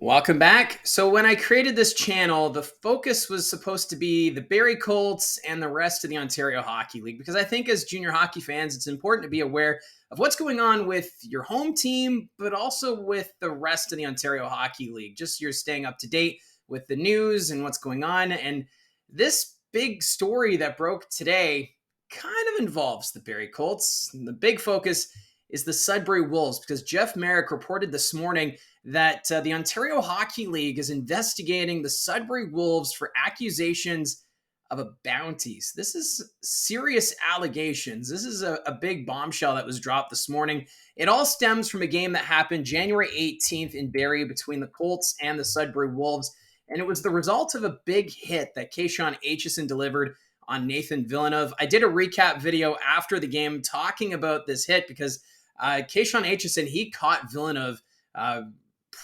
Welcome back. So when I created this channel, the focus was supposed to be the Barrie Colts and the rest of the Ontario Hockey League, because I think as junior hockey fans, it's important to be aware of what's going on with your home team, but also with the rest of the Ontario Hockey League. Just you're staying up to date with the news and what's going on. And this big story that broke today kind of involves the Barrie Colts. And the big focus is the Sudbury Wolves, because Jeff Merrick reported this morning that the Ontario Hockey League is investigating the Sudbury Wolves for accusations of a bounties. This is serious allegations. This is a big bombshell that was dropped this morning. It all stems from a game that happened January 18th in Barrie between the Colts and the Sudbury Wolves, and it was the result of a big hit that Kashawn Aitcheson delivered on Nathan Villeneuve. I did a recap video after the game talking about this hit because Kashawn Aitcheson, he caught Villeneuve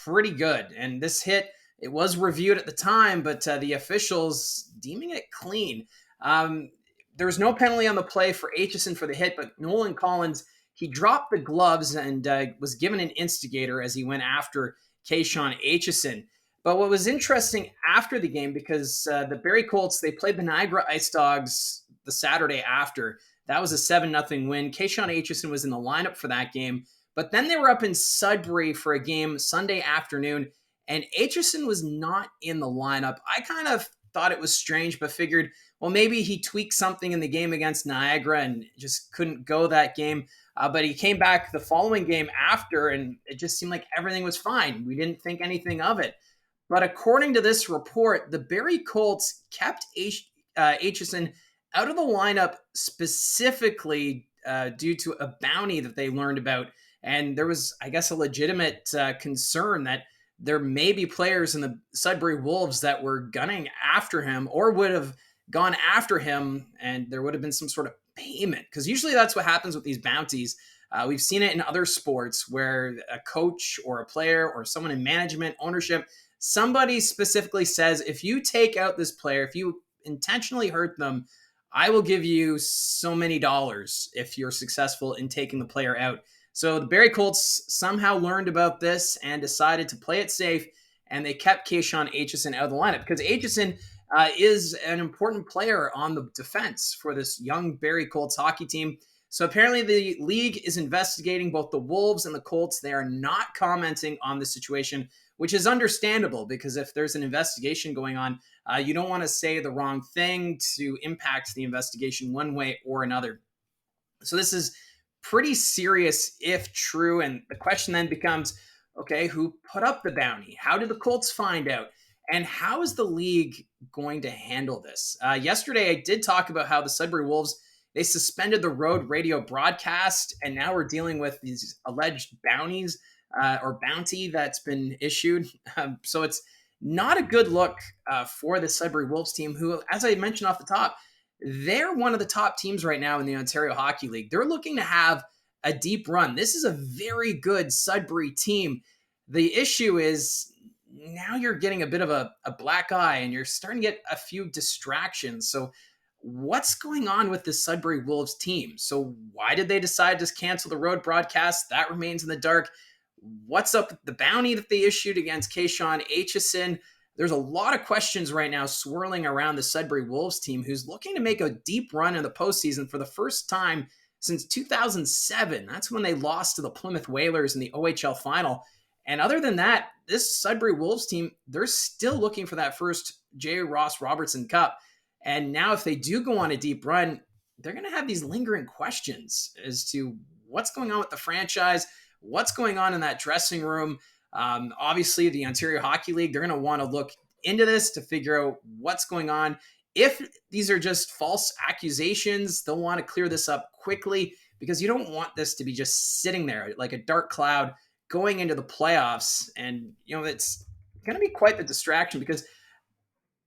pretty good. And this hit, it was reviewed at the time, but the officials deeming it clean. There was no penalty on the play for Aitcheson for the hit, but Nolan Collins, he dropped the gloves and was given an instigator as he went after Kashawn Aitcheson. But what was interesting after the game, because the Barrie Colts, they played the Niagara Ice Dogs the Saturday after. That was a 7-0 win. Kashawn Aitcheson was in the lineup for that game. But then they were up in Sudbury for a game Sunday afternoon, and Aitcheson was not in the lineup. I kind of thought it was strange, but figured, well, maybe he tweaked something in the game against Niagara and just couldn't go that game. But he came back the following game after, and it just seemed like everything was fine. We didn't think anything of it. But according to this report, the Barrie Colts kept Aitcheson out of the lineup specifically due to a bounty that they learned about. And there was, I guess, a legitimate concern that there may be players in the Sudbury Wolves that were gunning after him or would have gone after him, and there would have been some sort of payment. Because usually that's what happens with these bounties. We've seen it in other sports where a coach or a player or someone in management, ownership, somebody specifically says, if you take out this player, if you intentionally hurt them, I will give you so many dollars if you're successful in taking the player out. So the Barrie Colts somehow learned about this and decided to play it safe, and they kept Kashawn Aitcheson out of the lineup because Aitcheson is an important player on the defense for this young Barrie Colts hockey team. So apparently the league is investigating both the Wolves and the Colts. They are not commenting on the situation, which is understandable because if there's an investigation going on, you don't want to say the wrong thing to impact the investigation one way or another. So this is pretty serious if true. And the question then becomes, okay, who put up the bounty? How did the Colts find out? And how is the league going to handle this? Yesterday, I did talk about how the Sudbury Wolves, they suspended the road radio broadcast, and now we're dealing with these alleged bounties or bounty that's been issued. So it's not a good look for the Sudbury Wolves team, who, as I mentioned off the top, they're one of the top teams right now in the Ontario Hockey League. They're looking to have a deep run. This is a very good Sudbury team. The issue is now you're getting a bit of a black eye and you're starting to get a few distractions. So what's going on with the Sudbury Wolves team? So why did they decide to cancel the road broadcast? That remains in the dark. What's up with the bounty that they issued against Kashawn Aitcheson? There's a lot of questions right now swirling around the Sudbury Wolves team, who's looking to make a deep run in the postseason for the first time since 2007. That's when they lost to the Plymouth Whalers in the OHL final. And other than that, this Sudbury Wolves team, they're still looking for that first J. Ross Robertson Cup. And now if they do go on a deep run, they're going to have these lingering questions as to what's going on with the franchise, what's going on in that dressing room. Obviously, the Ontario Hockey League, they're going to want to look into this to figure out what's going on. If these are just false accusations, they'll want to clear this up quickly because you don't want this to be just sitting there like a dark cloud going into the playoffs. And, it's going to be quite the distraction because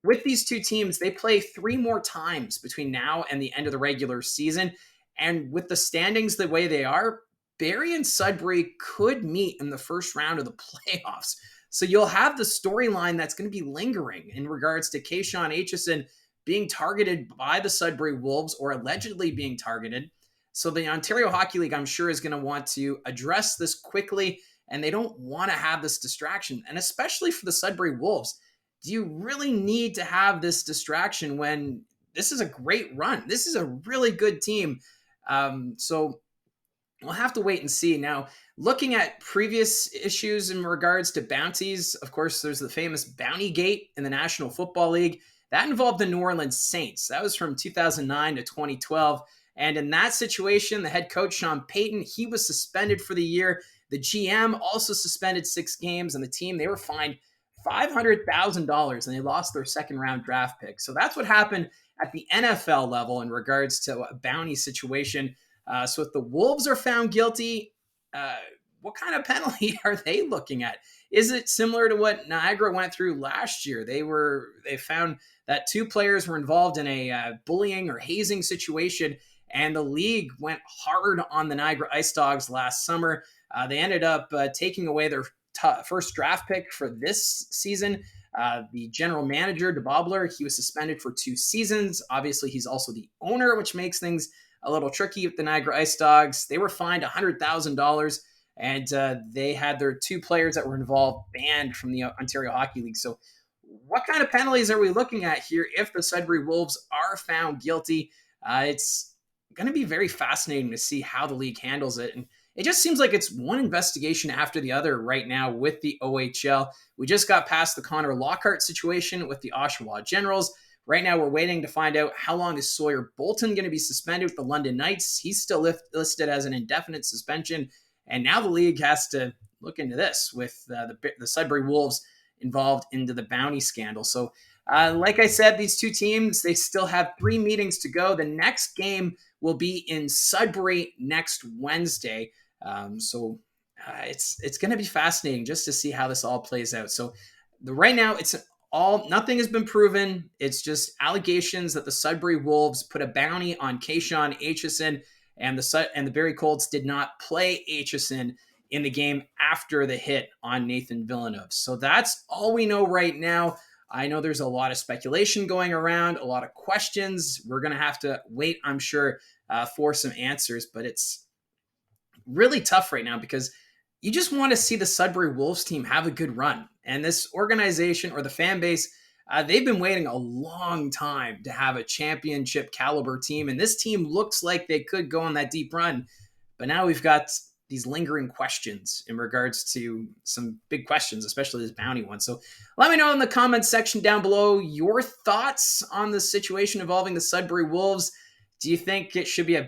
with these two teams, they play 3 more times between now and the end of the regular season. And with the standings the way they are, Barrie and Sudbury could meet in the first round of the playoffs. So you'll have the storyline that's going to be lingering in regards to Kashawn Aitcheson being targeted by the Sudbury Wolves or allegedly being targeted. So the Ontario Hockey League, I'm sure, is going to want to address this quickly and they don't want to have this distraction. And especially for the Sudbury Wolves, do you really need to have this distraction when this is a great run? This is a really good team. So we'll have to wait and see. Now, looking at previous issues in regards to bounties, of course, there's the famous Bounty Gate in the National Football League. That involved the New Orleans Saints. That was from 2009 to 2012. And in that situation, the head coach, Sean Payton, he was suspended for the year. The GM also suspended 6 games, and the team, they were fined $500,000, and they lost their second round draft pick. So that's what happened at the NFL level in regards to a bounty situation. So if the Wolves are found guilty, what kind of penalty are they looking at? Is it similar to what Niagara went through last year? They found that 2 players were involved in a bullying or hazing situation, and the league went hard on the Niagara Ice Dogs last summer. They ended up taking away their first draft pick for this season. The general manager, DeBobler, he was suspended for 2 seasons. Obviously, he's also the owner, which makes things a little tricky with the Niagara Ice Dogs. They were fined $100,000, and they had their 2 players that were involved banned from the Ontario Hockey League. So what kind of penalties are we looking at here if the Sudbury Wolves are found guilty? It's going to be very fascinating to see how the league handles it. And it just seems like it's one investigation after the other right now with the OHL. We just got past the Connor Lockhart situation with the Oshawa Generals. Right now, we're waiting to find out how long is Sawyer Bolton going to be suspended with the London Knights. He's still listed as an indefinite suspension. And now the league has to look into this with the Sudbury Wolves involved into the bounty scandal. So like I said, these 2 teams, they still have 3 meetings to go. The next game will be in Sudbury next Wednesday. So it's going to be fascinating just to see how this all plays out. So right now, nothing has been proven. It's just allegations that the Sudbury Wolves put a bounty on Kashawn Aitcheson, and the Barrie Colts did not play Aitcheson in the game after the hit on Nathan Villeneuve. So that's all we know right now. I know there's a lot of speculation going around, a lot of questions. We're going to have to wait, I'm sure, for some answers, but it's really tough right now because you just want to see the Sudbury Wolves team have a good run. And this organization or the fan base, they've been waiting a long time to have a championship caliber team. And this team looks like they could go on that deep run. But now we've got these lingering questions in regards to some big questions, especially this bounty one. So let me know in the comments section down below your thoughts on the situation involving the Sudbury Wolves. Do you think it should be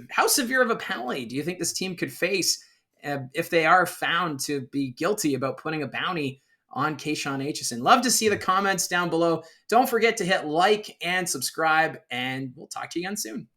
how severe of a penalty do you think this team could face if they are found to be guilty about putting a bounty on Kashawn Aitcheson? Love to see the comments down below. Don't forget to hit like and subscribe, and we'll talk to you again soon.